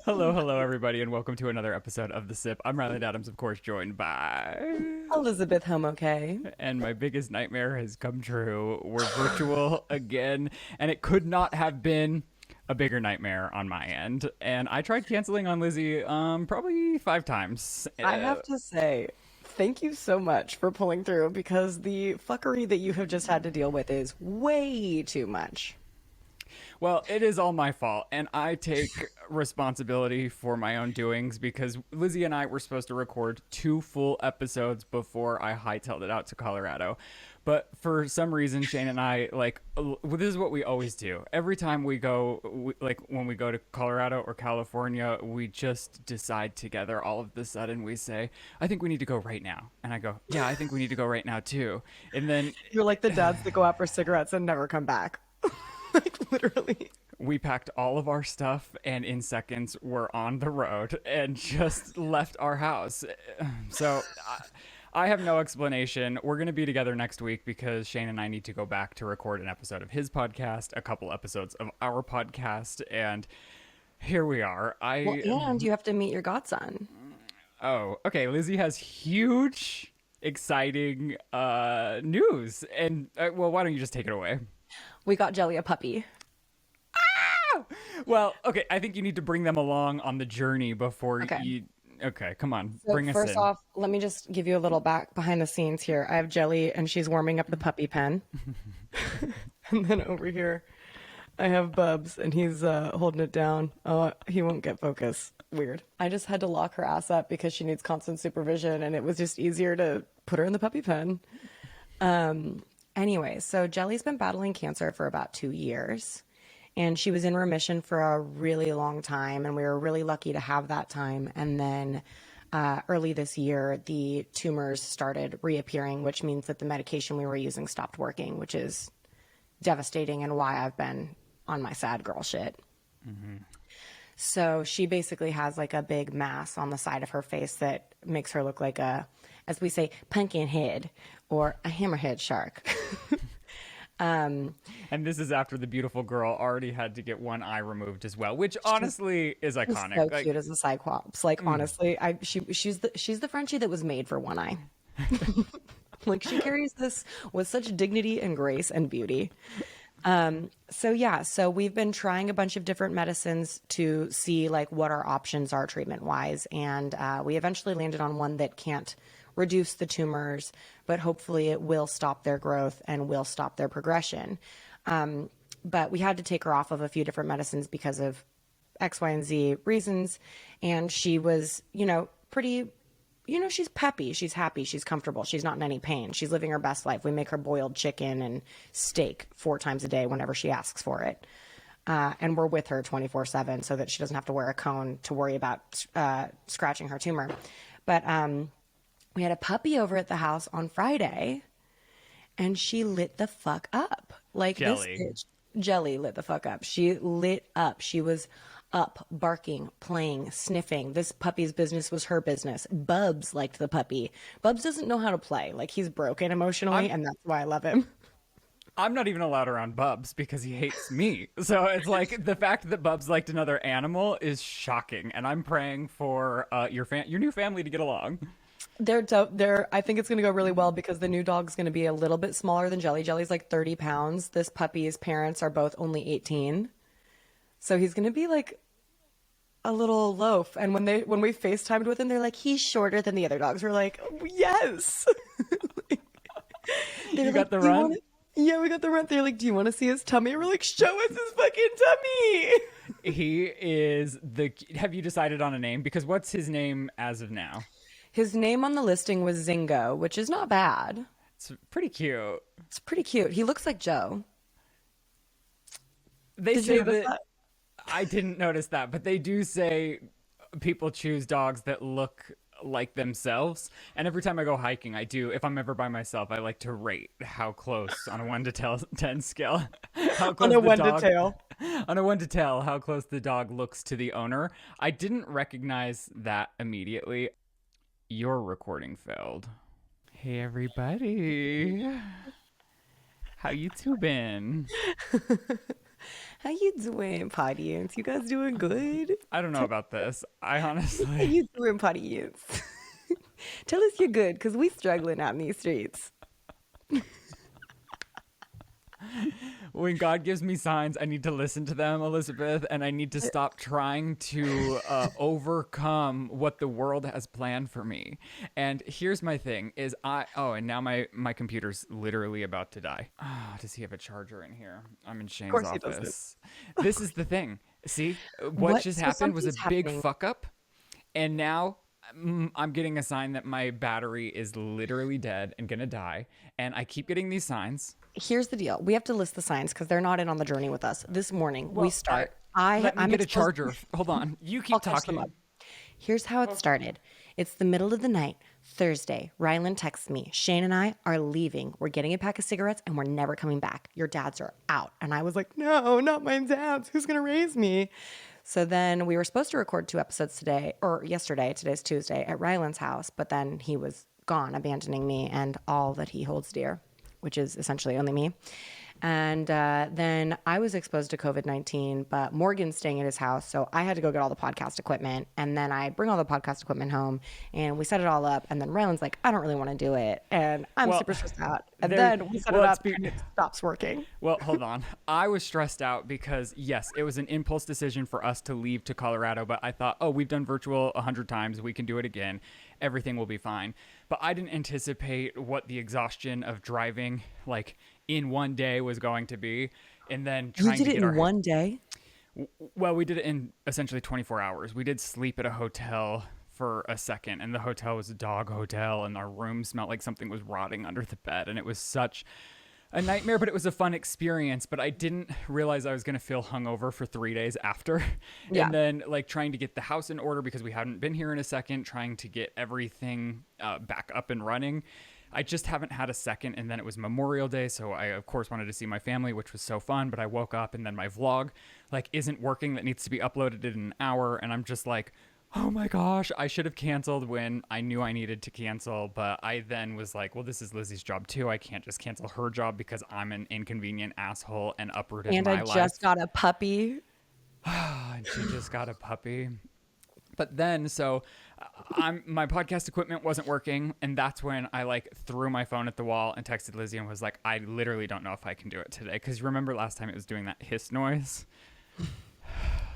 Hello, everybody, and welcome to another episode of The Sip. I'm Ryland Adams, of course, joined by. Elizabeth Home okay. And my biggest nightmare has come true. We're virtual again, and it could not have been a bigger nightmare on my end. And I tried canceling on Lizzie probably 5 times. I have to say, thank you so much for pulling through because the fuckery that you have just had to deal with is way too much. Well, it is all my fault, and I take responsibility for my own doings because Lizzie and I were supposed to record 2 full episodes before I hightailed it out to Colorado. But for some reason, Shane and I, this is what we always do. Every time we go, when we go to Colorado or California, we just decide together all of the sudden. We say, I think we need to go right now. And I go, yeah, I think we need to go right now, too. And then You're like the dads that go out for cigarettes and never come back. Like, literally. we packed all of our stuff and in seconds we're on the road and just left our house. So I have no explanation. We're going to be together next week because Shane and I need to go back to record an episode of his podcast, a couple episodes of our podcast, and here we are. Well, and you have to meet your godson. Oh, okay. Lizzie has huge, exciting news. And, well, why don't you just take it away? We got Jelly a puppy. Well, okay, I think you need to bring them along on the journey before Okay. you. Okay, come on, So bring us first in. off, let me just give you a little back behind the scenes here. I have Jelly and she's warming up the puppy pen. And then over here, I have Bubs and he's holding it down. Oh, he won't get focus. Weird. I just had to lock her ass up because she needs constant supervision and it was just easier to put her in the puppy pen. Anyway, so Jelly's been battling cancer for about 2 years and she was in remission for a really long time and we were really lucky to have that time. And then early this year, the tumors started reappearing, which means that the medication we were using stopped working, which is devastating and why I've been on my sad girl shit. So she basically has like a big mass on the side of her face that makes her look like a, as we say, pumpkin head or a hammerhead shark. And this is after the beautiful girl already had to get one eye removed as well, which honestly is She's iconic. so Like, cute as a cyclops. Like honestly, she's the Frenchie that was made for one eye. Like she carries this with such dignity and grace and beauty. So we've been trying a bunch of different medicines to see like what our options are treatment wise. And we eventually landed on one that can't reduce the tumors, but hopefully it will stop their growth and will stop their progression. But we had to take her off of a few different medicines because of X, Y, and Z reasons. And she was, pretty, she's peppy, she's happy, she's comfortable, she's not in any pain. She's living her best life. We make her boiled chicken and steak 4 times a day whenever she asks for it. And we're with her 24/7 so that she doesn't have to wear a cone to worry about scratching her tumor. But we had a puppy over at the house on Friday and she lit the fuck up. Like Jelly. this bitch, Jelly lit the fuck up. She lit up. She was up, barking, playing, sniffing. This puppy's business was her business. Bubs liked the puppy. Bubs doesn't know how to play. Like he's broken emotionally, and that's why I love him. I'm not even allowed around Bubs because he hates me. So it's like the fact that Bubs liked another animal is shocking, and I'm praying for your new family to get along. I think it's going to go really well because the new dog's going to be a little bit smaller than Jelly. Jelly's like 30 pounds. This puppy's parents are both only 18. So he's going to be like a little loaf. And when we FaceTimed with him, they're like, he's shorter than the other dogs. We're like, oh, yes. You got the run? Yeah, we got the run. They're like, do you want to see his tummy? We're like, show us his fucking tummy. He is have you decided on a name? Because what's his name as of now? His name on the listing was Zingo, which is not bad. It's pretty cute. It's pretty cute. He looks like Joe. They Did say you notice that I didn't notice that, but they do say people choose dogs that look like themselves. And every time I go hiking, I do. If I'm ever by myself, I like to rate how close on a 1 to 10 scale. How close On a the 1 dog, to tail. On a 1 to 10, how close the dog looks to the owner. I didn't recognize that immediately. Your recording failed. Hey everybody. How you two been? How you doing, audience? You guys doing good? I don't know about this. I How honestly, you doing, audience? Tell us you're good, because we struggling out in these streets. when God gives me signs, I need to listen to them, Elizabeth, and I need to stop trying to overcome what the world has planned for me. And here's my thing: is and now my computer's literally about to die. Does he have a charger in here? I'm in Of Shane's course he doesn't. office. This is the thing. See, what What? just So happened was a something's big happening. fuck up, and now I'm getting a sign that my battery is literally dead and gonna die. And I keep getting these signs. Here's the deal. We have to list the signs because they're not in on the journey with us. This morning, we Well, start. let me I'm get a exposed. charger. Hold on. You I'll keep catch them up. talking. Here's how it started. It's the middle of the night, Thursday. Ryland texts me. Shane and I are leaving. We're getting a pack of cigarettes and we're never coming back. Your dads are out. And I was like, no, not my dads. Who's going to raise me? So then we were supposed to record 2 episodes today or yesterday. Today's Tuesday at Ryland's house. But then he was gone, abandoning me and all that he holds dear, which is essentially only me. And then I was exposed to COVID-19, but Morgan's staying at his house. So I had to go get all the podcast equipment. And then I bring all the podcast equipment home and we set it all up. And then Ryland's like, I don't really want to do it. And I'm Well, super stressed out. And there- then we set well, it it's up be- and it stops working. Well, hold on. I was stressed out because, yes, it was an impulse decision for us to leave to Colorado, but I thought, oh, we've done virtual 100 times. We can do it again. Everything will be fine. But I didn't anticipate what the exhaustion of driving, like, in one day was going to be. And then You trying did to it get in our. one day? Well, we did it in essentially 24 hours. We did sleep at a hotel for a second, and the hotel was a dog hotel, and our room smelled like something was rotting under the bed. And it was such a nightmare, but it was a fun experience. But I didn't realize I was going to feel hungover for 3 days after. Yeah. And then, like, trying to get the house in order because we hadn't been here in a second, trying to get everything back up and running. I just haven't had a second. And then it was Memorial Day. So I, of course, wanted to see my family, which was so fun. But I woke up and then my vlog, like, isn't working. That needs to be uploaded in an hour. And I'm just like, oh my gosh, I should have canceled when I knew I needed to cancel. But I then was like, well, this is Lizzie's job too. I can't just cancel her job because I'm an inconvenient asshole and uprooted And my I life. just got a puppy. And she just got a puppy. But then, so my podcast equipment wasn't working, and that's when I like threw my phone at the wall and texted Lizzie and was like, I literally don't know if I can do it today. Because remember last time it was doing that hiss noise?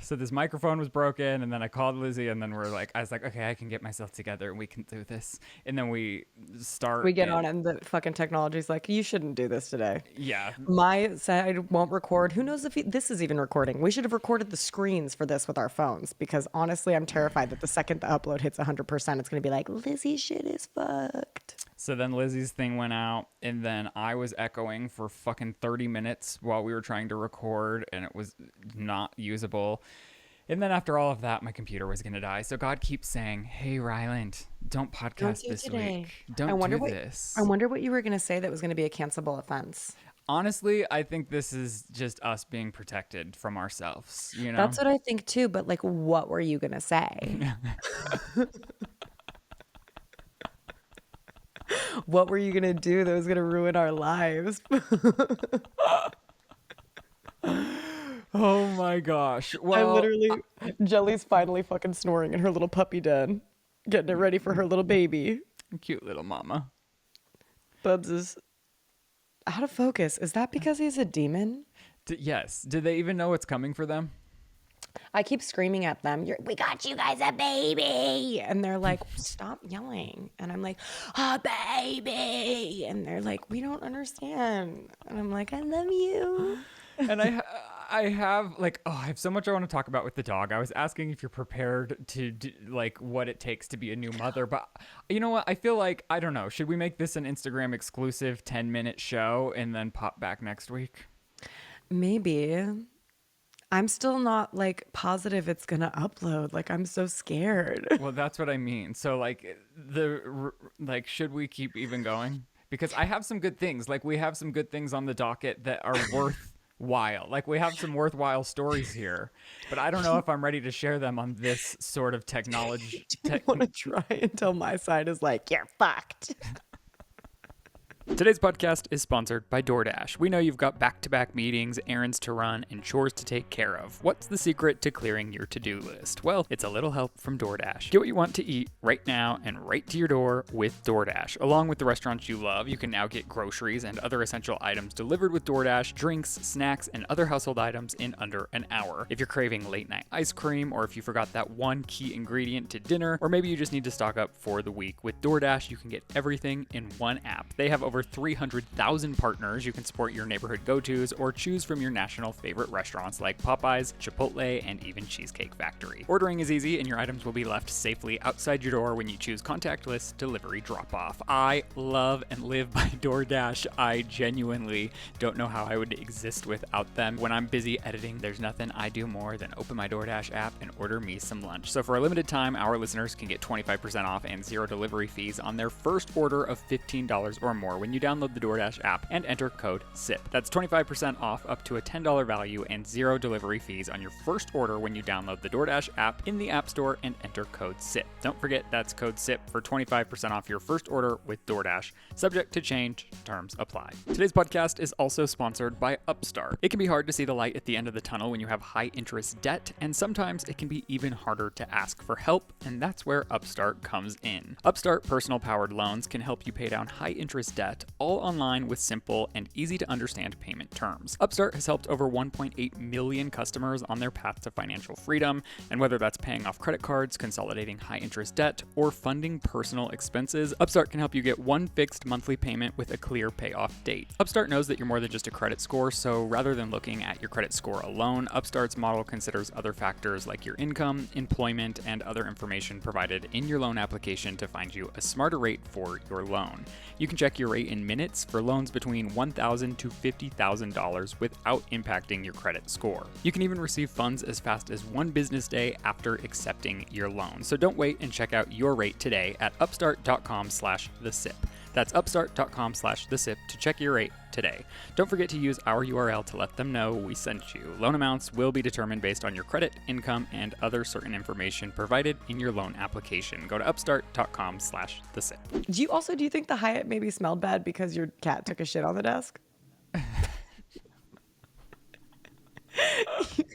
So this microphone was broken, and then I called Lizzie, and then I was like, okay, I can get myself together, and we can do this. And then we start. We get on it and the fucking technology's like, you shouldn't do this today. Yeah. My side won't record. Who knows if this is even recording? We should have recorded the screens for this with our phones because honestly, I'm terrified that the second the upload hits 100%, it's going to be like, Lizzie's shit is fucked. So then Lizzie's thing went out, and then I was echoing for fucking 30 minutes while we were trying to record, and it was not usable. And then after all of that, my computer was going to die. So God keeps saying, hey, Ryland, don't podcast do this today. week. Don't do this. I wonder what you were going to say that was going to be a cancelable offense. Honestly, I think this is just us being protected from ourselves, you know? That's what I think too. But like, what were you going to say? What were you going to do that was going to ruin our lives? Oh my gosh. I Well, literally, Jelly's finally fucking snoring in her little puppy den, getting it ready for her little baby. cute little mama. Bubs is out of focus. Is that because he's a demon? Yes. Did they even know what's coming for them? I keep screaming at them, we got you guys a baby. And they're like, stop yelling. And I'm like, a baby. And they're like, we don't understand. And I'm like, I love you. And I have like, I have so much I want to talk about with the dog. I was asking if you're prepared to do, like what it takes to be a new mother, but you know what? I feel like, I don't know. Should we make this an Instagram exclusive 10-minute show and then pop back next week? Maybe. I'm still not like positive it's going to upload. Like, I'm so scared. Well, that's what I mean. So like should we keep even going? Because I have some good things. Like we have some good things on the docket that are worthwhile. Like we have some worthwhile stories here, but I don't know if I'm ready to share them on this sort of technology. I want to try until my side is like, you're fucked. Today's podcast is sponsored by DoorDash. We know you've got back-to-back meetings, errands to run, and chores to take care of. What's the secret to clearing your to-do list? Well, it's a little help from DoorDash. Get what you want to eat right now and right to your door with DoorDash. Along with the restaurants you love, you can now get groceries and other essential items delivered with DoorDash, drinks, snacks, and other household items in under an hour. If you're craving late-night ice cream, or if you forgot that one key ingredient to dinner, or maybe you just need to stock up for the week, with DoorDash, you can get everything in one app. They have over 300,000 partners. You can support your neighborhood go-tos or choose from your national favorite restaurants like Popeyes, Chipotle, and even Cheesecake Factory. Ordering is easy, and your items will be left safely outside your door when you choose contactless delivery drop-off. I love and live by DoorDash. I genuinely don't know how I would exist without them. When I'm busy editing, there's nothing I do more than open my DoorDash app and order me some lunch. So for a limited time, our listeners can get 25% off and zero delivery fees on their first order of $15 or more when you download the DoorDash app and enter code SIP. That's 25% off up to a $10 value and zero delivery fees on your first order when you download the DoorDash app in the App Store and enter code SIP. Don't forget, that's code SIP for 25% off your first order with DoorDash. Subject to change, terms apply. Today's podcast is also sponsored by Upstart. It can be hard to see the light at the end of the tunnel when you have high interest debt, and sometimes it can be even harder to ask for help, and that's where Upstart comes in. Upstart personal powered loans can help you pay down high interest debt all online with simple and easy to understand payment terms. Upstart has helped over 1.8 million customers on their path to financial freedom, and whether that's paying off credit cards, consolidating high interest debt, or funding personal expenses, Upstart can help you get one fixed monthly payment with a clear payoff date. Upstart knows that you're more than just a credit score, so rather than looking at your credit score alone, Upstart's model considers other factors like your income, employment, and other information provided in your loan application to find you a smarter rate for your loan. You can check your rate in minutes for loans between $1,000 to $50,000 without impacting your credit score. You can even receive funds as fast as one business day after accepting your loan. So don't wait and check out your rate today at upstart.com/thesip. That's upstart.com/thesip to check your rate today. Don't forget to use our URL to let them know we sent you. Loan amounts will be determined based on your credit, income, and other certain information provided in your loan application. Go to upstart.com/thesip. Do you think the Hyatt maybe smelled bad because your cat took a shit on the desk?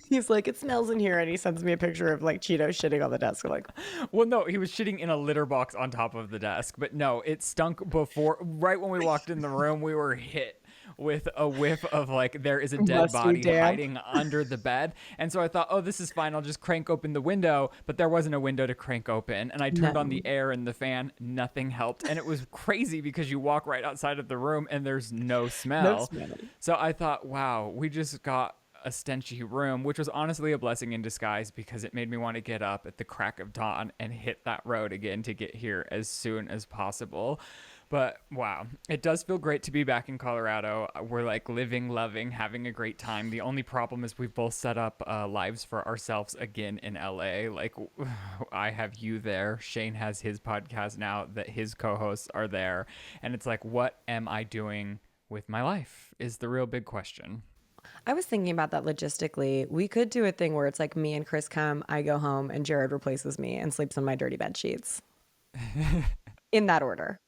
He's like, it smells in here, and he sends me a picture of like Cheeto shitting on the desk. I'm like, Well, no, he was shitting in a litter box on top of the desk, but no, it stunk before. Right when we walked in the room, we were hit with a whiff of like there is a dead Musty body damp. hiding under the bed. And so I thought, oh, this is fine. I'll just crank open the window, but there wasn't a window to crank open. And I turned on the air and the fan. Nothing helped. And it was crazy because you walk right outside of the room and there's no smell. So I thought, wow, we just got a stenchy room, which was honestly a blessing in disguise because it made me want to get up at the crack of dawn and hit that road again to get here as soon as possible. But wow, it does feel great to be back in Colorado. We're like living, loving, having a great time. The only problem is we've both set up lives for ourselves again in LA. Like I have you there. Shane has his podcast now that his co-hosts are there. And it's like, what am I doing with my life is the real big question. I was thinking about that logistically. We could do a thing where it's like me and Chris come, I go home, and Jared replaces me and sleeps on my dirty bed sheets. In that order.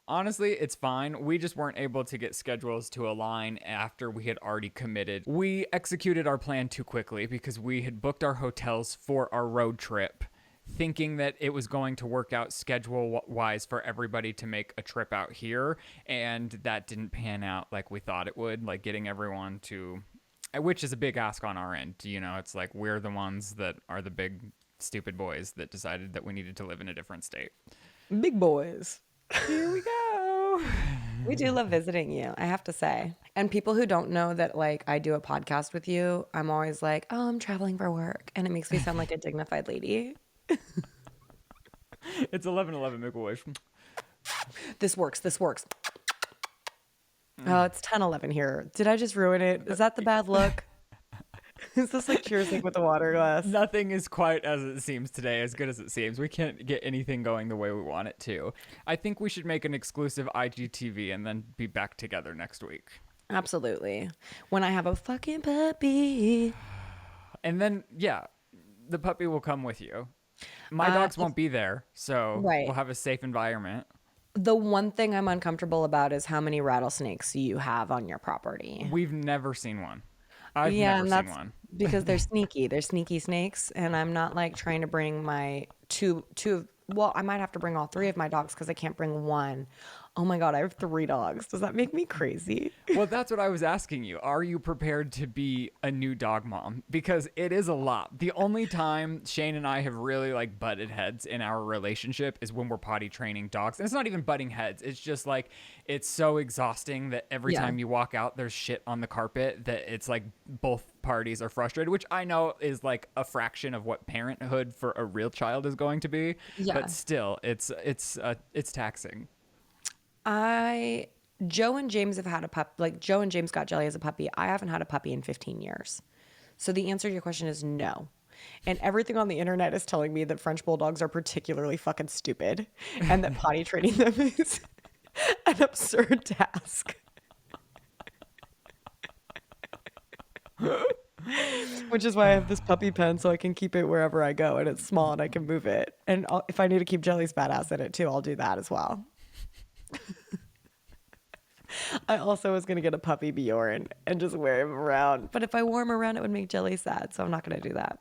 Honestly, it's fine. We just weren't able to get schedules to align after we had already committed. We executed our plan too quickly because we had booked our hotels for our road trip, thinking that it was going to work out schedule-wise for everybody to make a trip out here, and that didn't pan out like we thought it would, like getting everyone to, which is a big ask on our end. You know, it's like we're the ones that are the big stupid boys that decided that we needed to live in a different state. Big boys. Here we go. We do love visiting you, I have to say. And people who don't know that, like, I do a podcast with you, I'm always like, oh, I'm traveling for work. And it makes me sound like a dignified lady. It's 11:11, make a wish. This works. Oh, it's 10:11 here. Did I just ruin it? Is that the bad look? Is this like cheersing with the water glass? Nothing is quite as it seems today, as good as it seems. We can't get anything going the way we want it to. I think we should make an exclusive IGTV and then be back together next week. Absolutely. When I have a fucking puppy. And then, yeah, the puppy will come with you. My dogs won't be there, so Right. we'll have a safe environment. The one thing I'm uncomfortable about is how many rattlesnakes you have on your property. We've never seen one. I've Yeah, never and seen that's one. because they're sneaky. They're sneaky snakes, and I'm not like trying to bring my two. Well, I might have to bring all three of my dogs because I can't bring one. Oh my God, I have three dogs. Does that make me crazy? Well, that's what I was asking you. Are you prepared to be a new dog mom? Because it is a lot. The only time Shane and I have really like butted heads in our relationship is when we're potty training dogs. And it's not even butting heads. It's just like it's so exhausting that every Yeah. time you walk out there's shit on the carpet that it's like both parties are frustrated, which I know is like a fraction of what parenthood for a real child is going to be, Yeah. but still it's taxing. I Joe and James have had a pup. Like Joe and James got Jelly as a puppy. I haven't had a puppy in 15 years. So the answer to your question is no. And everything on the internet is telling me that French bulldogs are particularly fucking stupid and that potty training them is an absurd task. Which is why I have this puppy pen so I can keep it wherever I go and it's small and I can move it. And if I need to keep Jelly's badass in it too, I'll do that as well. I also was going to get a puppy Bjorn and just wear him around. But if I wore him around, it would make Jelly sad. So I'm not going to do that.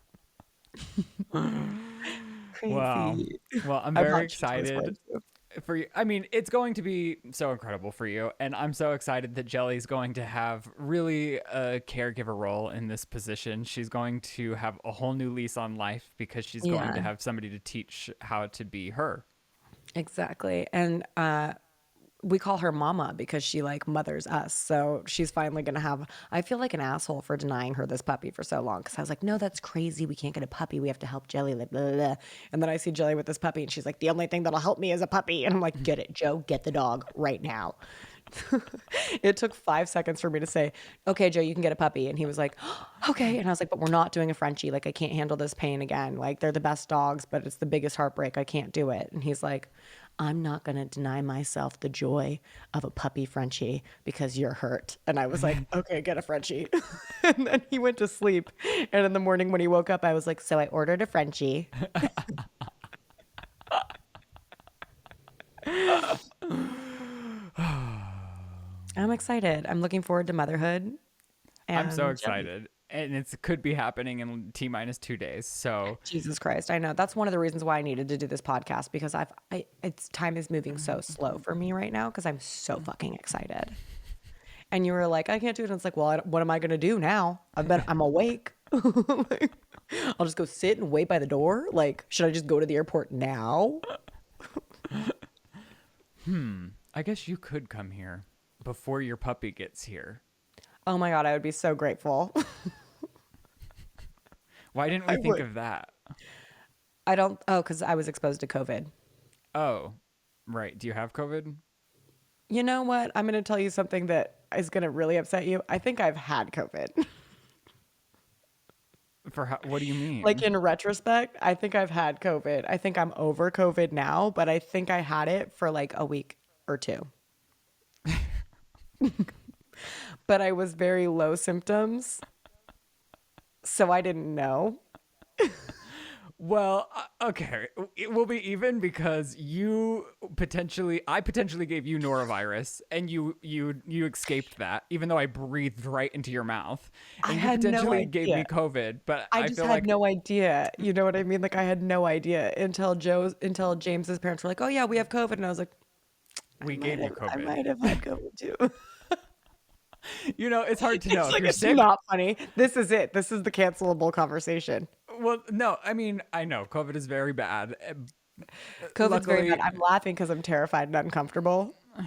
Wow. Crazy. Well, I'm I very bought cheese for excited him. for you. I mean, it's going to be so incredible for you. And I'm so excited that Jelly's going to have really a caregiver role in this position. She's going to have a whole new lease on life because she's going to Yeah. have somebody to teach how to be her. Exactly. And we call her mama because she like mothers us. So she's finally going to have, I feel like an asshole for denying her this puppy for so long. Cause I was like, no, that's crazy. We can't get a puppy. We have to help Jelly. Like, blah, blah, blah. And then I see Jelly with this puppy and she's like, the only thing that'll help me is a puppy. And I'm like, get it, Joe, get the dog right now. It took 5 seconds for me to say, okay, Joe, you can get a puppy. And he was like, okay. And I was like, but we're not doing a Frenchie. Like, I can't handle this pain again. Like, they're the best dogs, but it's the biggest heartbreak. I can't do it. And he's like, I'm not going to deny myself the joy of a puppy Frenchie because you're hurt. And I was like, okay, get a Frenchie. And then he went to sleep. And in the morning when he woke up, I was like, so I ordered a Frenchie. I'm excited. I'm looking forward to motherhood. I'm so And excited. And it could be happening in T minus 2 days. So Jesus Christ, I know. That's one of the reasons why I needed to do this podcast because it's time is moving so slow for me right now because I'm so fucking excited. And you were like, I can't do it. And it's like, well, what am I gonna do now? I'm awake. Like, I'll just go sit and wait by the door. Like, should I just go to the airport now? I guess you could come here before your puppy gets here. Oh my God, I would be so grateful. Why didn't we I think would. of that? I don't. Oh, because I was exposed to COVID. Oh, right. Do you have COVID? You know what? I'm gonna tell you something that is gonna really upset you. I think I've had COVID. For how, what do you mean? Like in retrospect, I think I've had COVID. I think I'm over COVID now, but I think I had it for like a week or two. But I was very low symptoms, so I didn't know. Well, okay. It will be even because I potentially gave you norovirus, and you escaped that, even though I breathed right into your mouth, I and you had no potentially gave me idea. COVID. But I I just feel had like no idea. You know what I mean? Like I had no idea until James's parents were like, "Oh yeah, we have COVID," and I was like, we gave you I COVID. might have had COVID too." You know, it's hard to know It's if like you're it's sick. not funny. This is it. This is the cancelable conversation. Well, no, I mean, I know COVID is very bad. COVID's very bad. Luckily, I'm laughing because I'm terrified and uncomfortable, the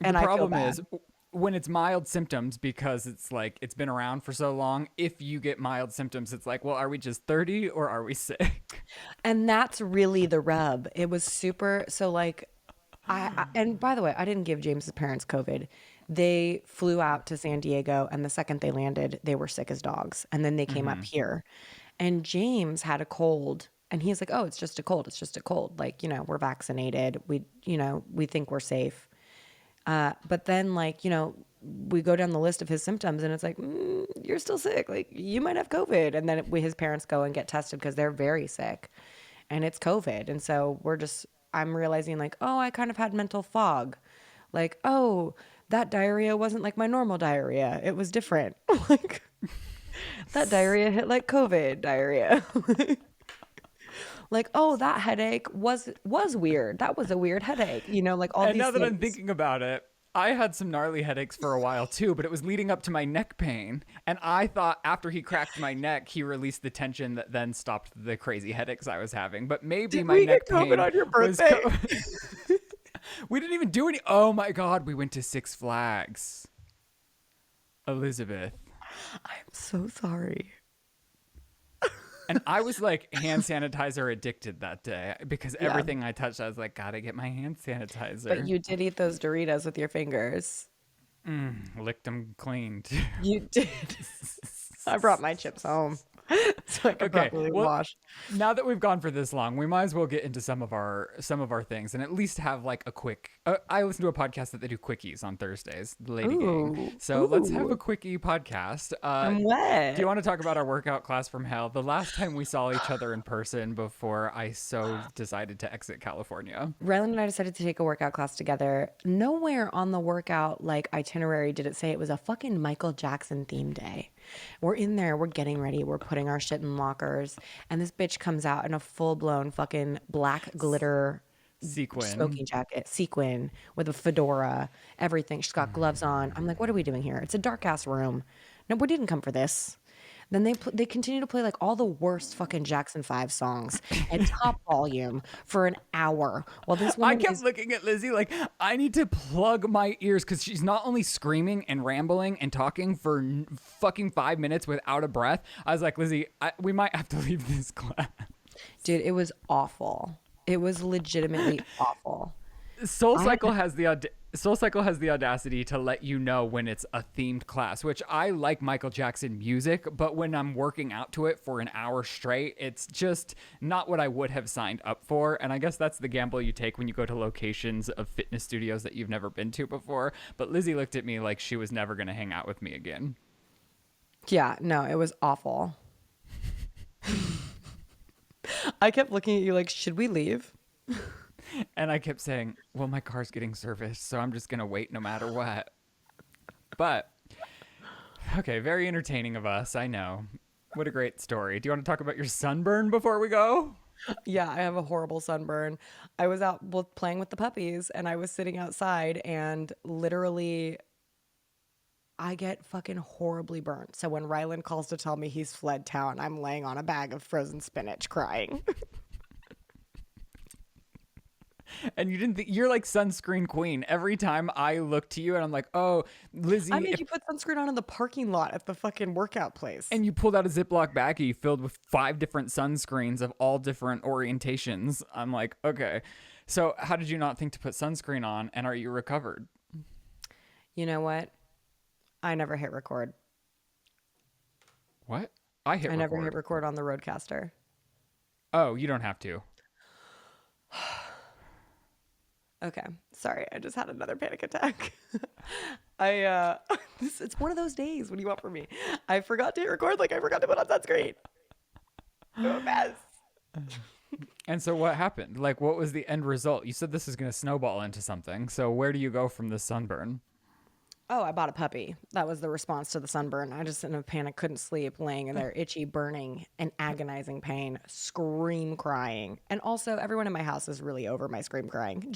and I feel problem bad. is when it's mild symptoms, because it's like it's been around for so long. If you get mild symptoms, it's like, well, are we just 30 or are we sick? And that's really the rub. It was super. So like, and by the way, I didn't give James's parents COVID. They flew out to San Diego, and the second they landed, they were sick as dogs. And then they came up here, and James had a cold, and he's like, "Oh, it's just a cold. It's just a cold. Like, you know, we're vaccinated. We think we're safe." But then, like, you know, we go down the list of his symptoms, and it's like, "You're still sick. Like, you might have COVID." And then his parents go and get tested because they're very sick, and it's COVID. And so we're just I'm realizing like, oh, I kind of had mental fog. Like, oh, that diarrhea wasn't like my normal diarrhea. It was different. Like that diarrhea hit like COVID diarrhea. Like, oh, that headache was weird. That was a weird headache. You know, like all And these now that I'm things. thinking about it, I had some gnarly headaches for a while too, but it was leading up to my neck pain. And I thought after he cracked my neck, he released the tension that then stopped the crazy headaches I was having. But maybe Did my we neck get COVID pain on your was birthday? We didn't even do any. Oh my God, we went to Six Flags. Elizabeth. I'm so sorry. And I was like hand sanitizer addicted that day because Yeah. everything I touched, I was like, gotta get my hand sanitizer. But you did eat those Doritos with your fingers. Licked them clean. You did. I brought my chips home so I could Okay, properly well, wash. Now that we've gone for this long, we might as well get into some of our things and at least have like a quick. I listen to a podcast that they do quickies on Thursdays, the Lady Gang. So let's have a quickie podcast. I'm wet. Do you want to talk about our workout class from hell? The last time we saw each other in person before I decided to exit California. Ryland and I decided to take a workout class together. Nowhere on the workout like itinerary did it say it was a fucking Michael Jackson theme day. We're in there, we're getting ready, we're putting our shit in lockers, and this bitch comes out in a full-blown fucking black glitter smoking jacket, sequin with a fedora, everything. She's got gloves on. I'm like, what are we doing here? It's a dark ass room. No, we didn't come for this. Then they continue to play like all the worst fucking Jackson 5 songs at top volume for an hour while this I woman kept looking at Lizzie like I need to plug my ears because she's not only screaming and rambling and talking for fucking 5 minutes without a breath. I was like, Lizzie, we might have to leave this class. Dude, it was awful. It was legitimately awful. SoulCycle has the audacity to let you know when it's a themed class, which I like Michael Jackson music, but when I'm working out to it for an hour straight, it's just not what I would have signed up for. And I guess that's the gamble you take when you go to locations of fitness studios that you've never been to before. But Lizzie looked at me like she was never going to hang out with me again. Yeah, no, it was awful. I kept looking at you like, should we leave? And I kept saying, well, my car's getting serviced, so I'm just going to wait no matter what. But, okay, very entertaining of us, I know. What a great story. Do you want to talk about your sunburn before we go? Yeah, I have a horrible sunburn. I was out playing with the puppies and I was sitting outside and literally I get fucking horribly burnt. So when Ryland calls to tell me he's fled town, I'm laying on a bag of frozen spinach crying. And you didn't think you're like sunscreen queen. Every time I look to you and I'm like, oh, Lizzie. I made you put sunscreen on in the parking lot at the fucking workout place. And you pulled out a Ziploc baggie filled with 5 different sunscreens of all different orientations. I'm like, okay. So how did you not think to put sunscreen on? And are you recovered? You know what? I never hit record. What? I never hit record on the Roadcaster. Oh, you don't have to. Okay, sorry. I just had another panic attack. It's one of those days. What do you want from me? I forgot to hit record, like I forgot to put on sunscreen. I'm a mess. And so what happened? Like, what was the end result? You said this is going to snowball into something. So where do you go from this sunburn? Oh, I bought a puppy. That was the response to the sunburn. I just in a panic couldn't sleep, laying in there, itchy, burning, and agonizing pain, scream crying. And also, everyone in my house is really over my scream crying.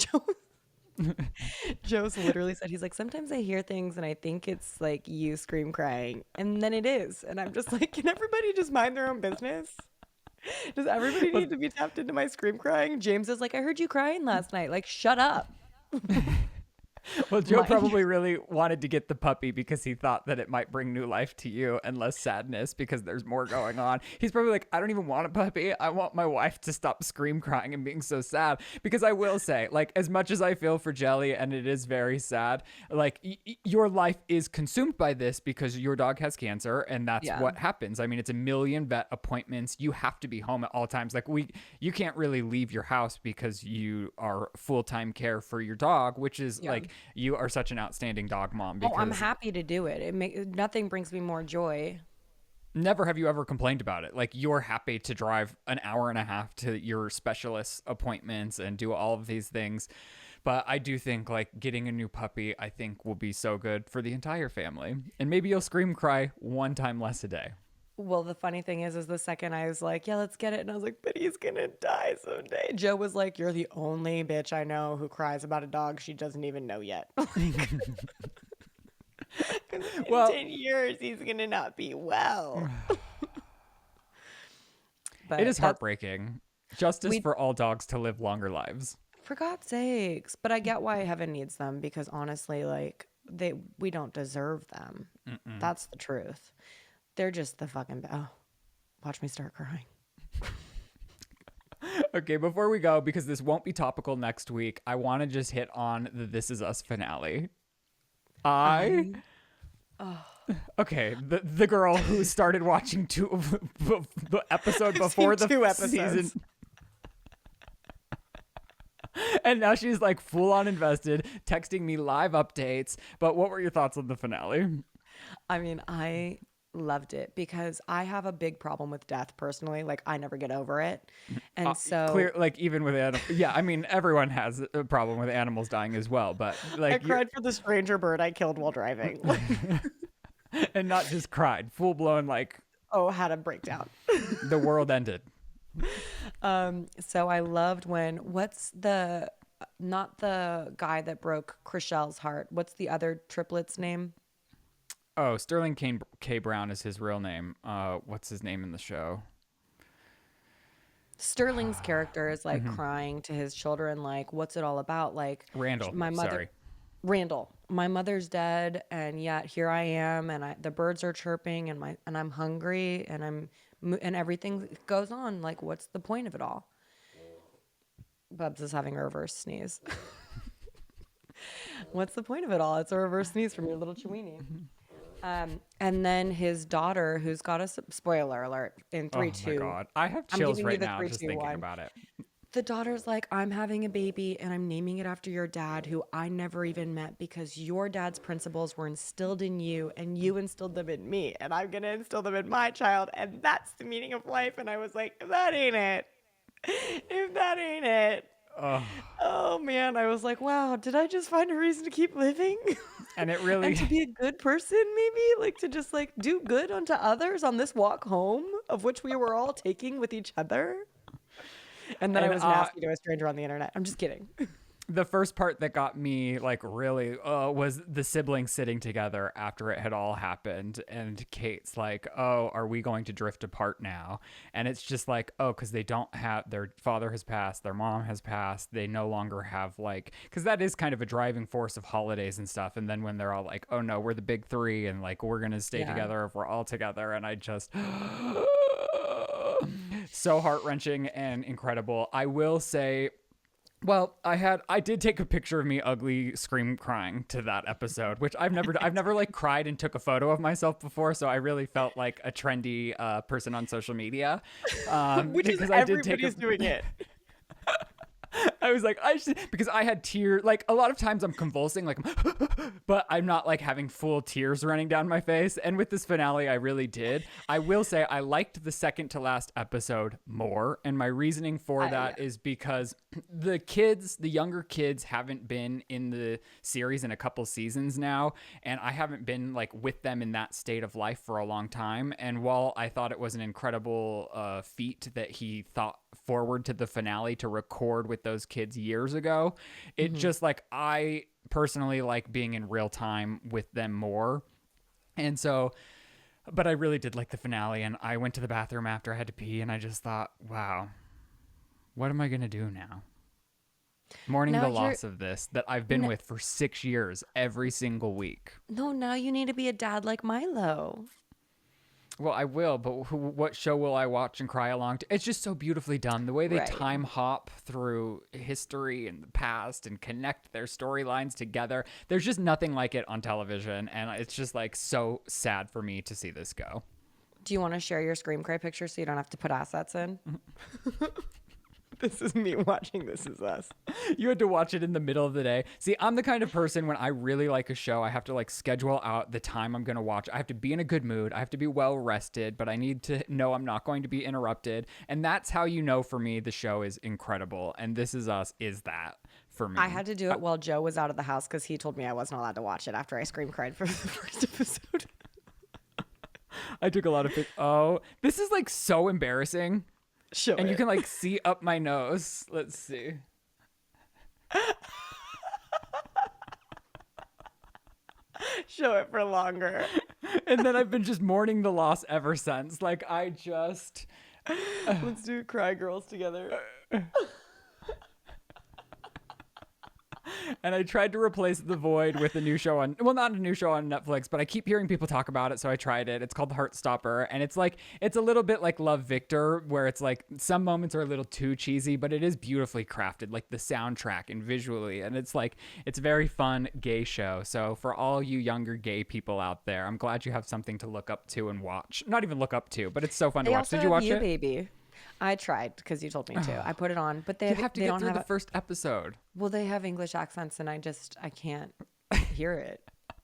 Joe's literally said, he's like, sometimes I hear things and I think it's like you scream crying. And then it is. And I'm just like, can everybody just mind their own business? Does everybody need to be tapped into my scream crying? James is like, I heard you crying last night. Like, shut up. Well, Joe probably really wanted to get the puppy because he thought that it might bring new life to you and less sadness because there's more going on. He's probably like, I don't even want a puppy. I want my wife to stop scream crying and being so sad. Because I will say, like, as much as I feel for Jelly and it is very sad, like, your life is consumed by this because your dog has cancer and that's what happens. I mean, it's a million vet appointments. You have to be home at all times. Like, you can't really leave your house because you are full-time care for your dog, which is like, you are such an outstanding dog mom. Because I'm happy to do it. Nothing brings me more joy. never have you ever complained about it. Like, you're happy to drive an hour and a half to your specialist appointments and do all of these things. But I do think, like, getting a new puppy, I think will be so good for the entire family. And maybe you'll scream cry one time less a day. Well, the funny thing is the second I was like, yeah, let's get it. And I was like, but he's going to die someday. Joe was like, you're the only bitch I know who cries about a dog she doesn't even know yet. In 10 years, he's going to not be well. But it is heartbreaking. Justice for all dogs to live longer lives. For God's sakes. But I get why heaven needs them, because honestly, like, we don't deserve them. Mm-mm. That's the truth. They're just the fucking... Oh, watch me start crying. Okay, before we go, because this won't be topical next week, I want to just hit on the This Is Us finale. Okay, the girl who started watching the episode before the season. And now she's like full on invested, texting me live updates. But what were your thoughts on the finale? I mean, I loved it because I have a big problem with death personally. Like, I never get over it. And so clear, like, even with animals, yeah, I mean, everyone has a problem with animals dying as well, but like, I cried for the stranger bird I killed while driving. And not just cried, full blown, like, had a breakdown. The world ended. So I loved when, not the guy that broke Chriselle's heart, what's the other triplet's name? Oh, Sterling K. Brown is his real name. What's his name in the show? Sterling's character is like crying to his children, like, what's it all about? Like, Randall. Randall, my mother's dead, and yet here I am, and the birds are chirping, and I'm hungry, and everything goes on. Like, what's the point of it all? Bubs is having a reverse sneeze. What's the point of it all? It's a reverse sneeze from your little Chiweenie. And then his daughter, who's got a spoiler alert in 3, 2. Oh my God. I have chills right now just thinking about it. The daughter's like, I'm having a baby and I'm naming it after your dad, who I never even met, because your dad's principles were instilled in you and you instilled them in me, and I'm going to instill them in my child. And that's the meaning of life. And I was like, if that ain't it. Oh man, I was like, wow, did I just find a reason to keep living? And it really... and to be a good person, maybe? Like, to just like do good unto others on this walk home, of which we were all taking with each other. And then I was nasty to a stranger on the internet. I'm just kidding. The first part that got me, like, really was the siblings sitting together after it had all happened. And Kate's like, oh, are we going to drift apart now? And it's just like, oh, because they don't have, their father has passed, their mom has passed. They no longer have, like, because that is kind of a driving force of holidays and stuff. And then when they're all like, oh, no, we're the big three, and, like, we're going to stay together if we're all together. And I just... so heart-wrenching and incredible. I will say... Well, I did take a picture of me ugly scream crying to that episode, which I've never like cried and took a photo of myself before. So I really felt like a trendy person on social media. Which is everybody's doing it. I was like, because I had tears, like a lot of times I'm convulsing, like, but I'm not like having full tears running down my face. And with this finale, I really did. I will say I liked the second to last episode more. And my reasoning for that is because the younger kids haven't been in the series in a couple seasons now. And I haven't been like with them in that state of life for a long time. And while I thought it was an incredible feat that he thought forward to the finale to record with those kids years ago, it just like, I personally like being in real time with them more. And so, but I really did like the finale, and I went to the bathroom after I had to pee, and I just thought, wow, what am I going to do now? Mourning the loss of this that I've been with for 6 years every single week. No, now you need to be a dad like Milo. Well, I will, but what show will I watch and cry along to? It's just so beautifully done. The way they time hop through history and the past and connect their storylines together. There's just nothing like it on television, and it's just like so sad for me to see this go. Do you want to share your scream cry picture so you don't have to put assets in? This is me watching This Is Us. You had to watch it in the middle of the day. See, I'm the kind of person when I really like a show, I have to like schedule out the time I'm going to watch. I have to be in a good mood. I have to be well rested, but I need to know I'm not going to be interrupted. And that's how you know for me the show is incredible. And This Is Us is that for me. I had to do it while Joe was out of the house because he told me I wasn't allowed to watch it after I scream cried for the first episode. I took a lot of oh, this is like so embarrassing. Show And it. you can like see up my nose. Let's see. Show it for longer. And then I've been just mourning the loss ever since. Like I just Let's do Cry Girls together. And I tried to replace The Void with a new show on, well, not a new show on Netflix, but I keep hearing people talk about it, so I tried it. It's called Heartstopper, and it's like, it's a little bit like Love, Victor, where it's like some moments are a little too cheesy, but it is beautifully crafted, like the soundtrack and visually, and it's like, it's a very fun gay show. So for all you younger gay people out there, I'm glad you have something to look up to and watch. Not even look up to, but it's so fun to watch. Did you watch it? Baby. I tried because you told me to. I put it on, but they You have to they get don't through have the first episode. Well, they have English accents, and I can't hear it.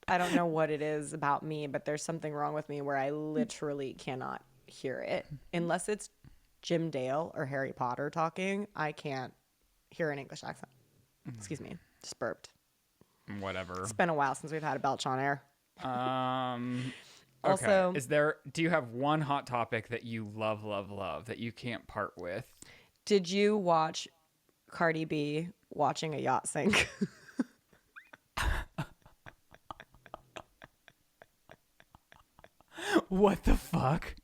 I don't know what it is about me, but there's something wrong with me where I literally cannot hear it unless it's Jim Dale or Harry Potter talking. I can't hear an English accent. Excuse me, just burped. Whatever. It's been a while since we've had a belch on air. Okay. Also, do you have one hot topic that you love that you can't part with? did you watch Cardi B watching a yacht sink? What the fuck?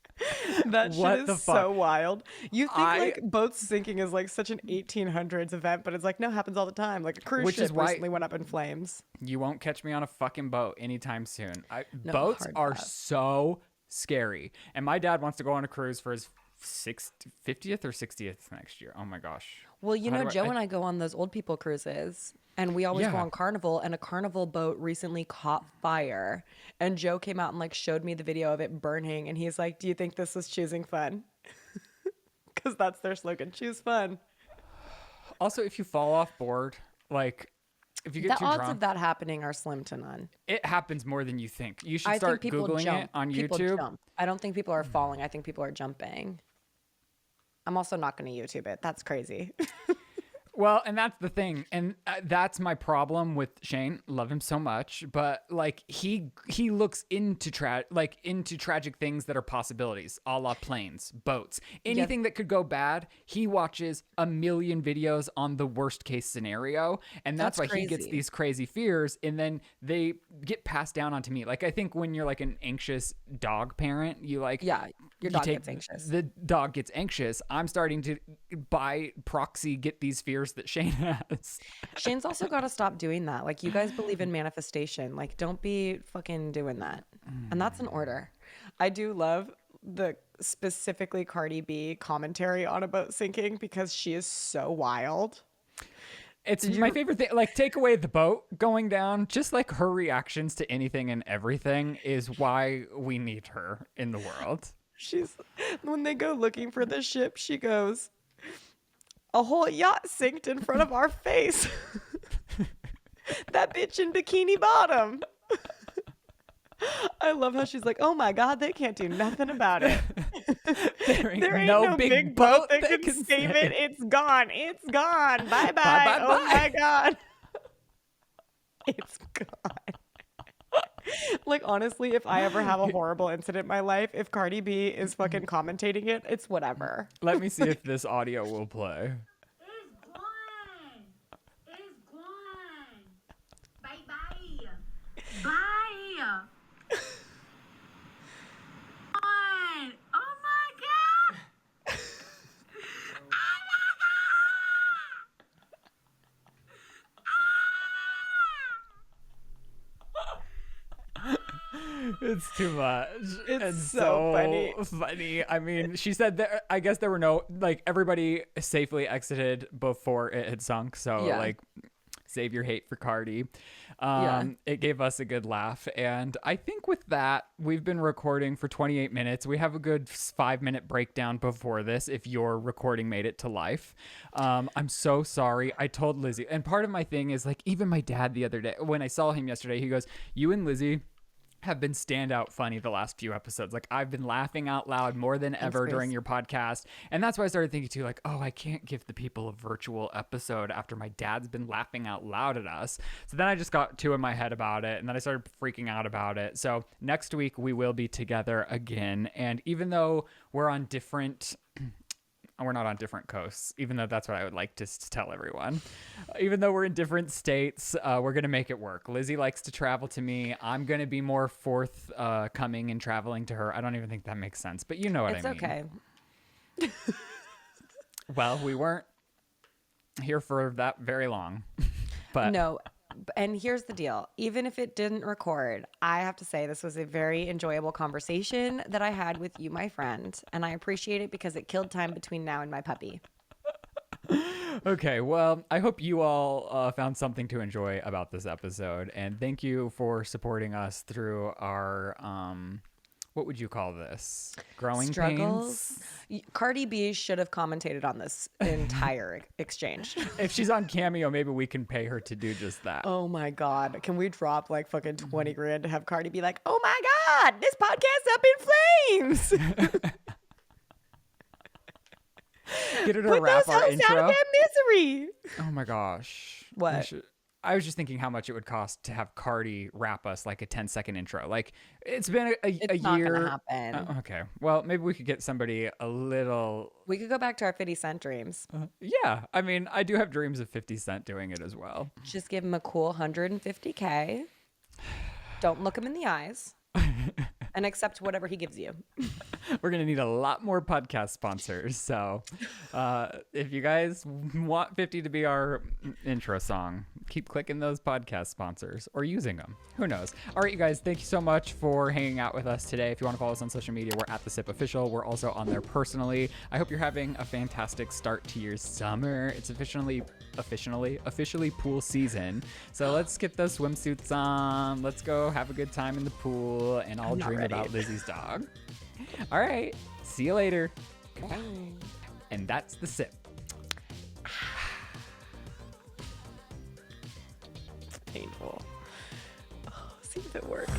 That shit What is the so fuck? wild. You think like boat sinking is like such an 1800s event, but it's like no, happens all the time. Like a cruise Which ship is why- recently went up in flames. You won't catch me on a fucking boat anytime soon. No, Boats hard are pass. so scary. And my dad wants to go on a cruise for his 50th or 60th next year. Oh my gosh. Well, you How know, do I- Joe and I go on those old people cruises, and we always go Yeah. on Carnival, and a Carnival boat recently caught fire. And Joe came out and like showed me the video of it burning, and he's like, "Do you think this was choosing fun?" Because that's their slogan: choose fun. Also, if you fall off board, like if you get The too odds drunk, of that happening are slim to none. it happens more than you think. You should I start think people Googling jump. it on People YouTube. jump. I don't think people are falling. I think people are jumping. I'm also not going to YouTube it. That's crazy. Well, and that's the thing, and that's my problem with Shane. Love him so much, but like he looks into tragic things that are possibilities, a la planes, boats, anything that could go bad. He watches a million videos on the worst case scenario, and that's why he gets crazy. these crazy fears, and then they get passed down onto me. Like I think when you're like an anxious dog parent, you like Yeah, your you dog take- gets anxious. The dog gets anxious. I'm starting to by proxy get these fears that Shane has. Shane's also got to stop doing that. Like, you guys believe in manifestation. Like, don't be fucking doing that. And that's an order. I do love the specifically Cardi B commentary on a boat sinking because she is so wild. It's my favorite thing. Like, take away the boat going down. Just like her reactions to anything and everything is why we need her in the world. When they go looking for the ship, she goes, "A whole yacht sinked in front of our face." That bitch in Bikini Bottom. I love how she's like, "Oh my God, they can't do nothing about it. There ain't, There ain't no big boat that can save it. It's gone. It's gone. Bye bye. Bye, Oh bye. my God." It's gone. Like, honestly, if I ever have a horrible incident in my life, if Cardi B is fucking commentating it, it's whatever. Let me see if this audio will play. It's gone. It's gone. Bye bye. Bye. Gone. Oh my God. Oh my God. It's too much. It's so funny. funny. I mean, she said that. I guess there were everybody safely exited before it had sunk. So Yeah. like, Save your hate for Cardi. Yeah. It gave us a good laugh. And I think with that, we've been recording for 28 minutes. We have a good 5-minute breakdown before this if your recording made it to life. I'm so sorry. I told Lizzie. And part of my thing is like, even my dad the other day, when I saw him yesterday, he goes, you and Lizzie have been standout funny the last few episodes. Like, I've been laughing out loud more than ever during your podcast. And that's why I started thinking too, like, oh, I can't give the people a virtual episode after my dad's been laughing out loud at us. So then I just got two in my head about it, and then I started freaking out about it. So next week we will be together again. And even though we're on different we're not on different coasts, even though that's what I would like to tell everyone. Even though we're in different states, we're going to make it work. Lizzie likes to travel to me. I'm going to be more forthcoming and traveling to her. I don't even think that makes sense, but you know what I mean. It's okay. Well, we weren't here for that very long. But No. And here's the deal. Even if it didn't record, I have to say this was a very enjoyable conversation that I had with you, my friend. And I appreciate it because it killed time between now and my puppy. Okay, well, I hope you all found something to enjoy about this episode. And thank you for supporting us through our, what would you call this? Growing Struggles. pains? Cardi B should have commentated on this entire exchange. If she's on Cameo, maybe we can pay her to do just that. Oh my God. Can we drop like fucking 20 grand to have Cardi be like, oh my God, this podcast's up in flames. Get her to Put rap those our hoes out intro. of their misery. Oh my gosh. What? I was just thinking how much it would cost to have Cardi rap us like a 10-second intro. Like, it's been a It's year. not gonna happen. Okay. Well, maybe we could get somebody a little. We could go back to our 50 Cent dreams. Yeah. I mean, I do have dreams of 50 Cent doing it as well. Just give him a cool 150K. Don't look him in the eyes. And accept whatever he gives you. We're going to need a lot more podcast sponsors. So if you guys want 50 to be our intro song, keep clicking those podcast sponsors or using them. Who knows? All right, you guys, thank you so much for hanging out with us today. If you want to follow us on social media, we're at The Sip Official. We're also on there personally. I hope you're having a fantastic start to your summer. It's officially pool season. So let's get those swimsuits on. Let's go have a good time in the pool, and I'll dream about Lizzie's dog. All right. See you later. Bye. And that's The Sip. Painful. Oh, see if it works.